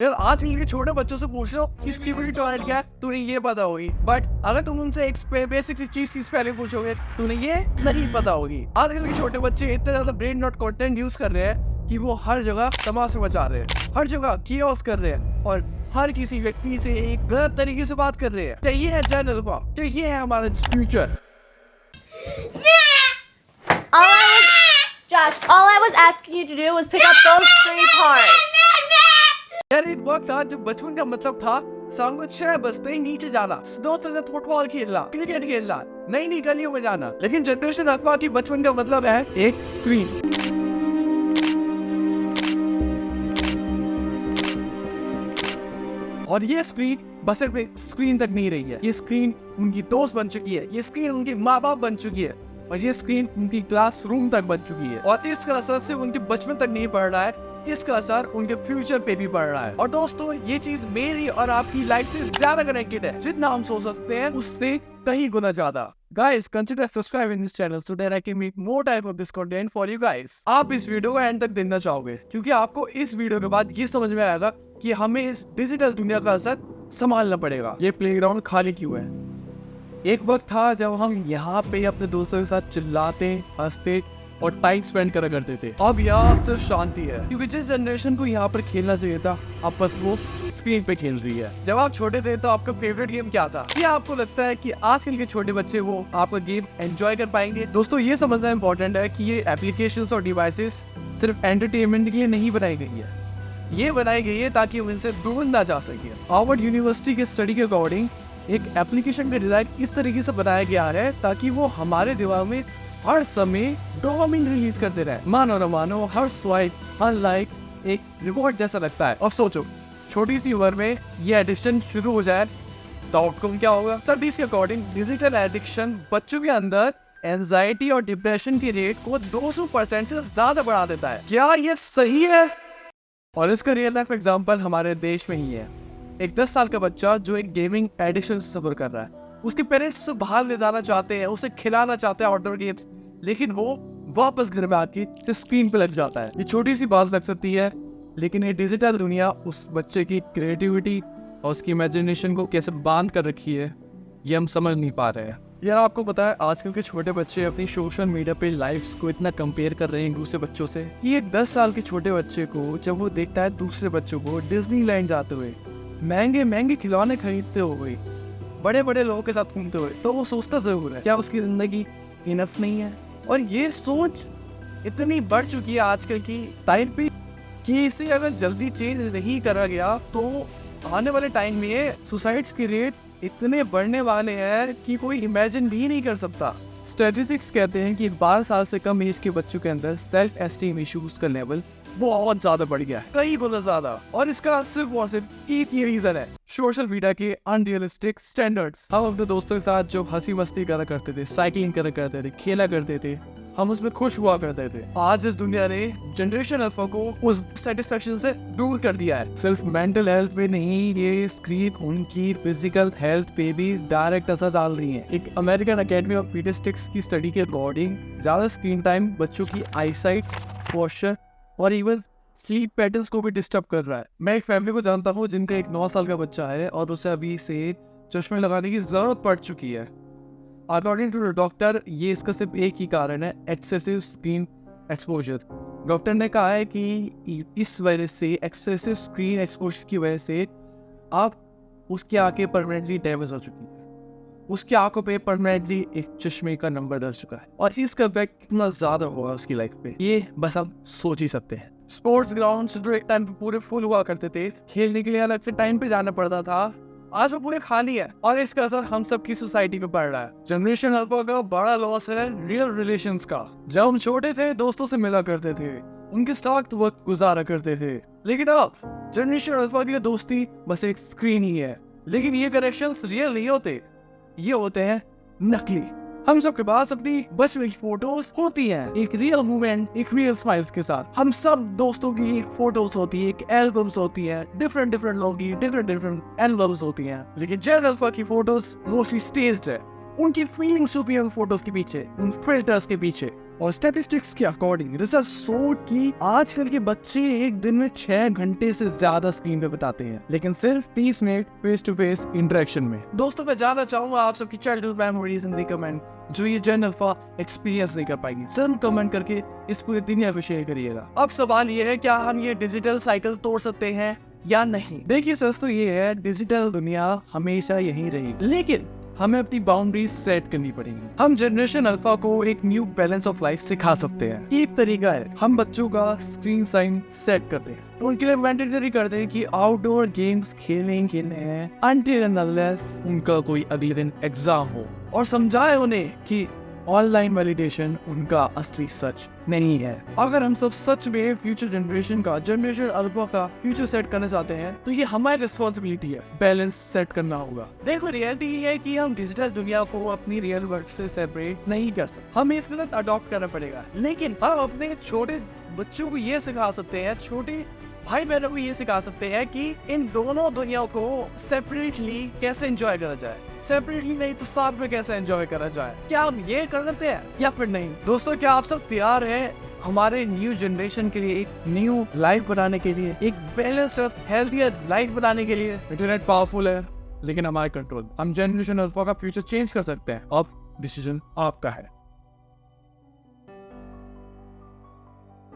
यार आजकल के छोटे बच्चों से पूछ लो इसकी बड़ी टॉयलेट क्या है, तुम्हें ये पता होगी। बट अगर तुम उनसे एक बेसिक सी चीज पहले पूछोगे तुम्हें ये नहीं पता होगी। आजकल के छोटे बच्चे इतने ज्यादा ब्रेन नॉट कंटेंट यूज कर रहे हैं कि वो हर जगह तमाशे मचा रहे हैं, हर जगह कियोस्क कर रहे हैं और हर किसी व्यक्ति से एक गलत तरीके से बात कर रहे हैं। चाहिए है चैनल का, चाहिए है हमारा future. All I was asking you to do was pick up those 3 parts. यार एक वक्त था जब बचपन का मतलब था शाम को 6 बजते ही नीचे जाना, दोस्तों से फुटबॉल खेलना, क्रिकेट खेलना, नई नई गलियों में जाना। लेकिन जनरेशन अल्फा की बचपन का मतलब है एक स्क्रीन। और ये स्क्रीन बस सिर्फ एक स्क्रीन तक नहीं रही है, ये स्क्रीन उनकी दोस्त बन चुकी है, ये स्क्रीन उनके माँ बाप बन चुकी है और ये स्क्रीन उनकी क्लासरूम तक बन चुकी है। और इसका असर सिर्फ उनके बचपन तक नहीं पड़ रहा है, इसका असर उनके फ्यूचर पे भी पड़ रहा है। और दोस्तों ये चीज मेरी और आपकी लाइफ से ज्यादा कनेक्टेड है, जितना हम सोच सकते हैं उससे कहीं गुना ज्यादा। Guys, consider subscribing this channel so that I can make more type of this content for you guys. आप इस वीडियो को एंड तक देखना चाहोगे क्योंकि आपको इस वीडियो के बाद ये समझ में आएगा कि हमें इस डिजिटल दुनिया का असर संभालना पड़ेगा। ये प्लेग्राउंड खाली क्यों है? एक वक्त था जब हम यहाँ पे अपने दोस्तों के साथ चिल्लाते, हंसते और टाइम स्पेंड करा करते थे। अब यहाँ सिर्फ शांति है क्योंकि जिस जनरेशन को यहाँ पर खेलना चाहिए था अब बस वो स्क्रीन पे खेल रही है। जब आप छोटे थे तो आपका फेवरेट गेम क्या था? क्या आपको लगता है कि आजकल के छोटे बच्चे वो आपका गेम एंजॉय कर पाएंगे? दोस्तों ये समझना इम्पोर्टेंट है कि ये एप्लीकेशंस और डिवाइसेस सिर्फ एंटरटेनमेंट के लिए नहीं बनाई गई है, ये बनाई गई है ताकि उनसे दूर ना जा सके। हार्वर्ड यूनिवर्सिटी के स्टडी के अकॉर्डिंग एक एप्लीकेशन का डिजाइन इस तरीके से बनाया गया है ताकि वो हमारे दिमाग में हर समय डोपामिन रिलीज करते रहे। मानो न मानो हर स्वाइप, हर लाइक एक रिवॉर्ड जैसा लगता है। अब सोचो छोटी सी उम्र में ये एडिक्शन शुरू हो जाए तो आउटकम क्या होगा? स्टडीज के अकॉर्डिंग डिजिटल एडिक्शन बच्चों के अंदर एंजाइटी और डिप्रेशन के रेट को 200% से ज्यादा बढ़ा देता है। क्या ये सही है? और इसका रियल लाइफ एग्जांपल हमारे देश में ही है। एक 10 साल का बच्चा जो एक गेमिंग एडिक्शन से सफर कर रहा है, उसके पेरेंट्स उसे बाहर ले जाना चाहते हैं, उसे खिलाना चाहते हैं आउटडोर गेम्स, लेकिन वो वापस घर में आके स्क्रीन पे लग जाता है। ये छोटी सी बात लग सकती है लेकिन ये डिजिटल दुनिया उस बच्चे की क्रिएटिविटी और उसकी इमेजिनेशन को कैसे बांध कर रखी है ये हम समझ नहीं पा रहे हैं। यार आपको पता है आजकल के छोटे बच्चे अपनी सोशल मीडिया पे लाइफ्स को इतना कंपेयर कर रहे हैं दूसरे बच्चों से कि एक 10 साल के छोटे बच्चे को जब वो देखता है दूसरे बच्चों को डिज्नीलैंड जाते हुए, महंगे महंगे खिलौने खरीदते हुए, बड़े बड़े लोगों के साथ घूमते हुए, तो वो सोचता जरूर है क्या उसकी जिंदगी इनफ नहीं है। और ये सोच इतनी बढ़ चुकी है आजकल की टाइम पे कि इसे अगर जल्दी चेंज नहीं करा गया तो आने वाले टाइम में सुसाइड्स के रेट इतने बढ़ने वाले हैं कि कोई इमेजिन भी नहीं कर सकता। स्टैटिस्टिक्स कहते हैं कि 12 साल से कम एज के बच्चों के अंदर सेल्फ एस्टीम इश्यूज का लेवल बहुत ज्यादा बढ़ गया है, कई गुना ज्यादा। और इसका सिर्फ और सिर्फ एक ही रीजन है, सोशल मीडिया के अनरियलिस्टिक स्टैंडर्ड्स। हम अपने दोस्तों के साथ जो हंसी मस्ती करा करते थे, साइकिलिंग करा करते थे, खेला करते थे, हम उसमें खुश हुआ करते थे। आज इस दुनिया ने जनरेशन अल्फा को उस सेटिस्फेक्शन से दूर कर दिया है। सिर्फ मेंटल हेल्थ पे नहीं, ये स्क्रीन उनकी फिजिकल हेल्थ पे भी डायरेक्ट असर डाल रही है। एक अमेरिकन अकेडमी ऑफ पीडियाट्रिक्स की स्टडी के अकॉर्डिंग ज्यादा स्क्रीन टाइम बच्चों की आईसाइट, पोस्चर और इवन स्लीप पैटर्न्स को भी डिस्टर्ब कर रहा है। मैं एक फैमिली को जानता हूँ जिनका एक 9 साल का बच्चा है और उसे अभी से चश्मे लगाने की जरूरत पड़ चुकी है। अकॉर्डिंग टू द डॉक्टर ये इसका सिर्फ एक ही कारण है, एक्सेसिव स्क्रीन एक्सपोजर। डॉक्टर ने कहा है कि इस वजह से एक्सेसिव स्क्रीन एक्सपोजर की वजह से आप उसकी आंखें परमानेंटली डैमेज हो चुकी है, उसकी आंखों पे परमानेंटली एक चश्मे का नंबर डल चुका है और इसका इफेक्ट कितना ज्यादा हुआ उसकी लाइफ पे ये बस हम सोच ही सकते हैं। स्पोर्ट्स ग्राउंड जो एक टाइम पे पूरे फुल हुआ करते थे, खेलने के लिए अलग से टाइम पे जाना पड़ता था, आज वो पूरे खाली है और इसका असर हम सब की सोसाइटी पे पड़ रहा है। जनरेशन अल्फा का बड़ा लॉस है रियल रिलेशंस का। जब हम छोटे थे दोस्तों से मिला करते थे, उनके साथ वक्त गुजारा करते थे, लेकिन अब जनरेशन अल्फा की दोस्ती बस एक स्क्रीन ही है। लेकिन ये कनेक्शंस रियल नहीं होते, ये होते हैं नकली। हम सब के पास अपनी बचपन की फोटोज होती हैं, एक रियल मोमेंट, एक रियल स्माइल्स के साथ। हम सब दोस्तों की फोटोज होती है, एक एल्बम्स होती है, डिफरेंट लोगों की डिफरेंट एल्बम्स होती हैं। लेकिन जेन अल्फा की फोटोज मोस्टली स्टेज्ड है, उनकी फीलिंग्स छुपी है उन फोटोज के पीछे, उन फिल्टर्स के पीछे। और स्टैटिस्टिक्स के अकॉर्डिंग रिसर्च शो कि आजकल के बच्चे एक दिन में 6 घंटे से ज्यादा स्क्रीन पे बिताते हैं, लेकिन सिर्फ 30 minute face to face interaction में। दोस्तों मैं जानना चाहूंगा आप सबकी childhood memories in the comment, जो ये जेन अल्फा एक्सपीरियंस नहीं कर पाएगी। जरूर कमेंट करके इस पूरी दुनिया को शेयर करिएगा। अब सवाल ये है, क्या हम ये डिजिटल साइकिल तोड़ सकते हैं या नहीं? देखिए सच तो ये है, डिजिटल दुनिया हमेशा यही रहेगी, लेकिन हमें अपनी बाउंड्रीज सेट करनी पड़ेंगी। हम जनरेशन अल्फा को एक न्यू बैलेंस ऑफ लाइफ सिखा सकते हैं। एक तरीका है, हम बच्चों का स्क्रीन टाइम सेट कर दें, उनके लिए मैंडेटरी कर दें कि आउटडोर गेम्स खेलेंगे अनटिल एंड अनलेस उनका कोई अगले दिन एग्जाम हो, और समझाए उन्हें कि ऑनलाइन वैलिडेशन उनका असली सच नहीं है। अगर हम सब सच में फ्यूचर जनरेशन अल्फा का फ्यूचर सेट करना चाहते हैं, तो ये हमारी रिस्पॉन्सिबिलिटी है, बैलेंस सेट करना होगा। देखो रियलिटी ये है कि हम डिजिटल दुनिया को अपनी रियल वर्ल्ड से सेपरेट नहीं कर सकते, हमें इसके साथ अडॉप्ट करना पड़ेगा। लेकिन हम अपने छोटे बच्चों को ये सिखा सकते हैं, छोटे भाई बहनों को ये सिखा सकते हैं कि इन दोनों दुनियाओं को सेपरेटली कैसे एंजॉय करा जाए, सेपरेटली नहीं तो साथ में कैसे एंजॉय करा जाए। क्या हम ये कर सकते हैं या फिर नहीं? दोस्तों क्या आप सब तैयार हैं हमारे न्यू जनरेशन के लिए, एक न्यू लाइफ बनाने के लिए, एक बैलेंस्ड हेल्थियर लाइफ बनाने के लिए? इंटरनेट पावरफुल है लेकिन हमारे कंट्रोल, हम जनरेशन अल्फा का फ्यूचर चेंज कर सकते हैं। अब डिसीजन आपका है।